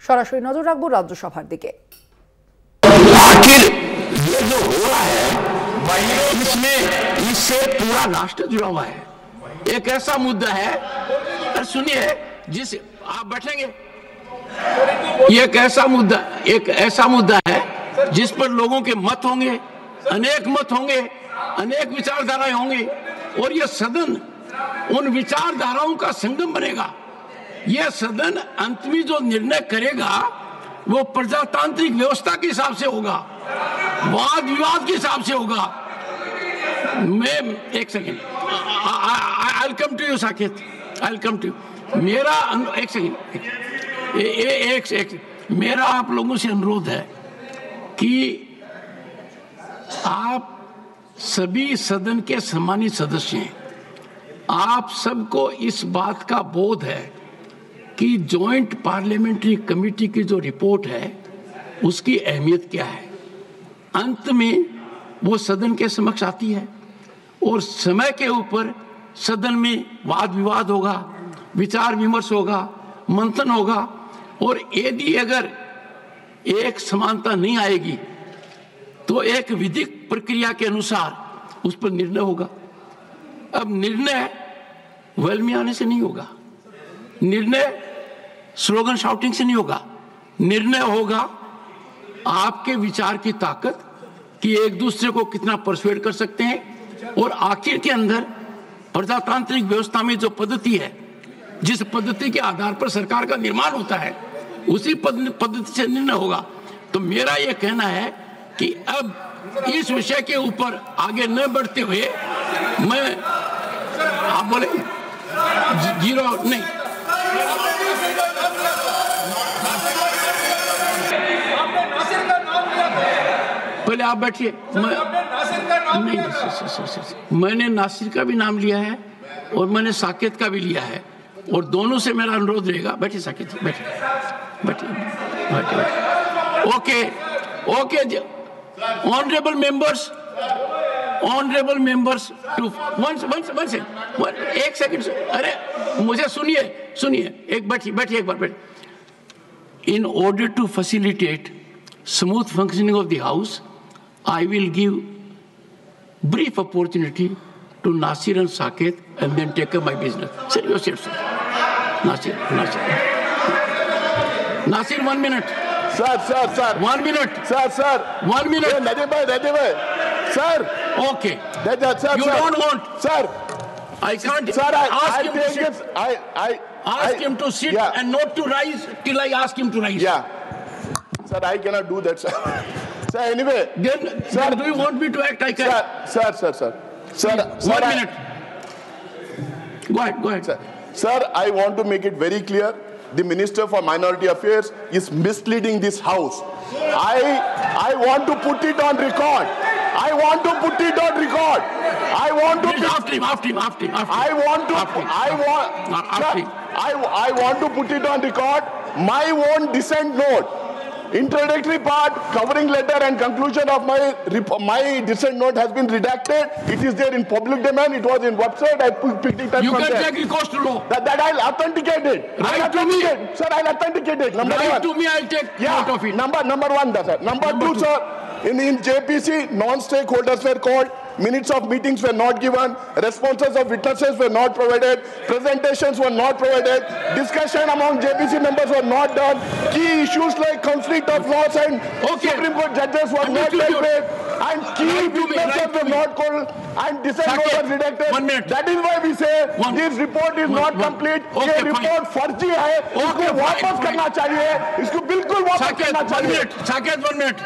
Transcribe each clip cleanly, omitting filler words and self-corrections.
সরাসরি নজর রাখবো রাজ্যসভার দিকে। आखिर ये जो हो रहा है इसमें इससे पूरा राष्ट्र जुड़ा हुआ है। एक ऐसा मुद्दा है, सुनिए, जिस आप बैठेंगे, ये एक ऐसा मुद्दा है जिस पर लोगों के मत होंगे, अनेक मत होंगे, अनेक विचारधाराएं होंगी और ये सदन उन विचारधाराओं का संगम बनेगा। यह सदन अंत में जो निर्णय करेगा वो प्रजातांत्रिक व्यवस्था के हिसाब से होगा, वाद विवाद के हिसाब से होगा। मैं एक second, I come to you Saket, I come to मेरा एक सेकंड, एक मेरा आप लोगों से अनुरोध है कि आप सभी सदन के सम्मानित सदस्य हैं, आप सबको इस बात का बोध है कि जॉइंट पार्लियामेंट्री कमेटी की जो रिपोर्ट है उसकी अहमियत क्या है। अंत में वो सदन के समक्ष आती है और समय के ऊपर सदन में वाद विवाद होगा, विचार विमर्श होगा, मंथन होगा और यदि अगर एक समानता नहीं आएगी तो एक विधिक प्रक्रिया के अनुसार उस पर निर्णय होगा। अब निर्णय वेल में आने से नहीं होगा, निर्णय स्लोगन शाउटिंग से नहीं होगा, निर्णय होगा आपके विचार की ताकत कि एक दूसरे को कितना परसुएड कर सकते हैं और आखिर के अंदर प्रजातांत्रिक व्यवस्था में जो पद्धति है, जिस पद्धति के आधार पर सरकार का निर्माण होता है, उसी पद्धति से निर्णय होगा। तो मेरा यह कहना है कि अब इस विषय के ऊपर आगे न बढ़ते हुए मैं, आप बोले जीरो नहीं, पहले आप बैठिए। मैंने नासिर का भी नाम लिया है और मैंने साकेत का भी लिया है और दोनों से मेरा अनुरोध रहेगा। बैठिए साकेत, बैठिए बैठिए बैठिए। Okay okay, honourable members to one एक सेकंड, अरे मुझे सुनिए एक बैठिए एक बार बैठिए। In order to facilitate smooth functioning of the house, I will give brief opportunity to Nasir and Saket and then take up my business. Sir, you sit, sir. Nasir, 1 minute. Sir. 1 minute. Sir. 1 minute. Nadeem bhai. Sir. Okay. Sir, you don't want. Sir. I can't. Sir, ask him to sit. Ask him to sit and not to rise till I ask him to rise. Yeah. Sir, I cannot do that, sir. Sir, anyway. Then do you want me to act? I can. Sir. 1 minute. Go ahead. Sir, I want to make it very clear. The Minister for Minority Affairs is misleading this house. I want to put it on record. I want to put it on record. I want to. After him. I want to put it on record. My own dissent note. Introductory part, covering letter and conclusion of my dissent note has been redacted. It is there in public domain. It was in website. I picked it up you from can there. take recourse to law. That I'll authenticate it. Right to me. Sir, I'll authenticate it. Number right one. to me, I'll take note of it. Number one, sir. Number two, sir. In JPC, non-stakeholders were called. Minutes of meetings were not given. Responses of witnesses were not provided. Presentations were not provided. Discussion among JPC members were not done. Key issues like conflict of laws and Supreme Court judges were not dealt with. And key witnesses were not called. And dissent was redacted. 1 minute. That is why we say this report is not complete. ये report फर्जी है. इसको वापस करना चाहिए. इसको बिल्कुल वापस करना चाहिए. Saket, 1 minute.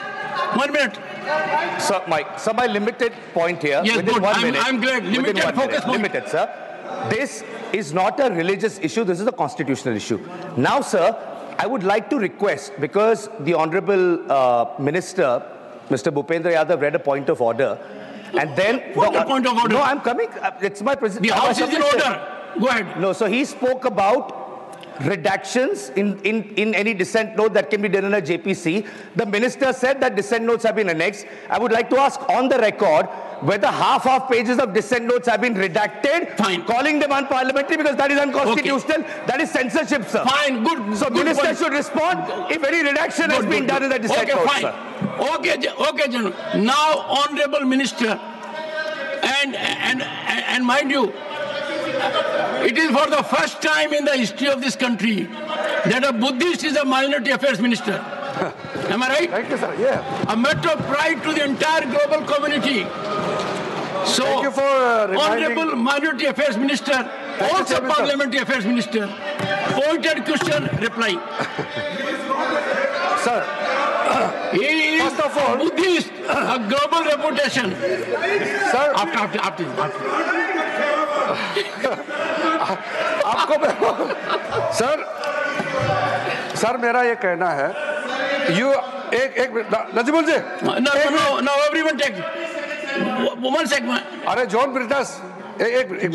Sir, my limited point here. Yes, within good. 1 minute. I'm glad. Limited focus point. Limited, sir. This is not a religious issue. This is a constitutional issue. Now, sir, I would like to request, because the Honorable Minister, Mr. Bhupendra Yadav, read a point of order. And then... What the point of order? No, I'm coming. It's my... The House is in order. Go ahead. No, so he spoke about redactions in any dissent note that can be done in a JPC. The minister said that dissent notes have been annexed. I would like to ask on the record whether half pages of dissent notes have been redacted, Fine. calling them unparliamentary, because that is unconstitutional. Okay. That is censorship, sir. Fine, good. So good minister point. should respond if any redaction has been done in the dissent okay, notes, fine. sir. Okay, General. Now, Honorable Minister, and mind you, it is for the first time in the history of this country that a Buddhist is a minority affairs minister. Am I right? Thank you, sir. Yeah. A matter of pride to the entire global community. So, Thank you for reminding. Honorable Minority Affairs Minister, you, also Chairman, sir. Parliamentary Affairs Minister, pointed question, reply. Sir, He is First of all- a Buddhist, a global reputation. sir, After. आपको sir मेरा ये कहना है एक नजमुल जी No, everyone take. 1 second. अरे John ब्रिटस एक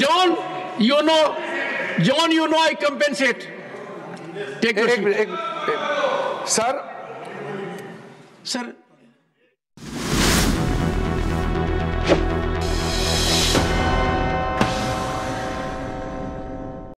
John, you know I compensate. Take your seat. Sir Sir.